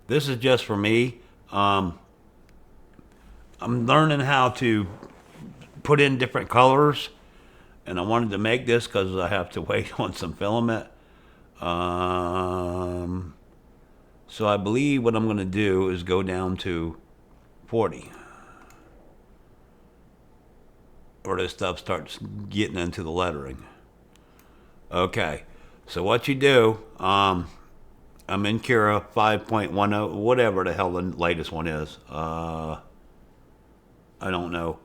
This is just for me. I'm learning how to put in different colors, and I wanted to make this because I have to wait on some filament. Um, so I believe what I'm going to do is go down to 40, where this stuff starts getting into the lettering. Okay, so what you do, I'm in Cura 5.10, whatever the hell the latest one is. I don't know.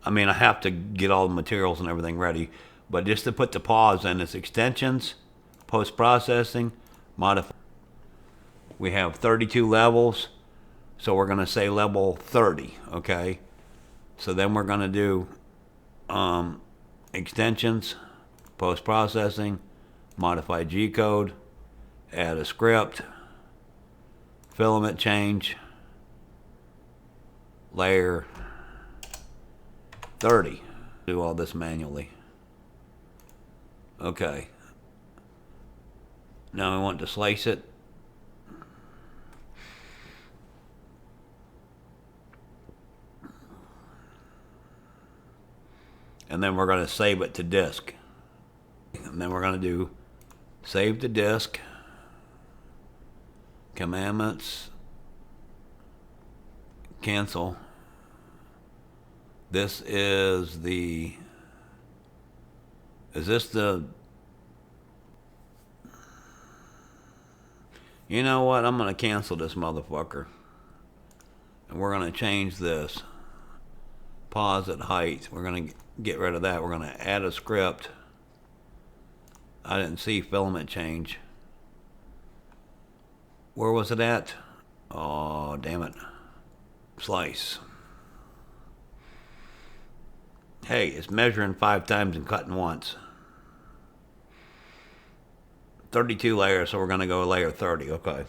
I mean, I have to get all the materials and everything ready, but just to put the pause in, it's extensions, post processing, modify. We have 32 levels, so we're going to say level 30, okay? So then we're going to do extensions, post processing, modify G code, add a script, filament change, layer 30. Do all this manually. Okay. Now we want to slice it. And then we're going to save it to disk. And then we're going to do save to disk, commandments, cancel. This is the, is this the, you know what, I'm going to cancel this motherfucker. And we're going to change this. Pause at height. We're going to get rid of that. We're going to add a script. I didn't see filament change. Where was it at? Oh, damn it. Slice. Hey, it's measuring 5 times and cutting once. 32 layers, so we're going to go layer 30. Okay.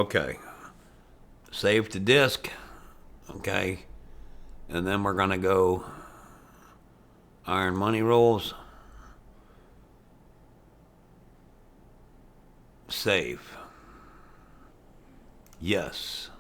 Okay. Save to disk. Okay. And then we're going to go iron money rolls. Save. Yes.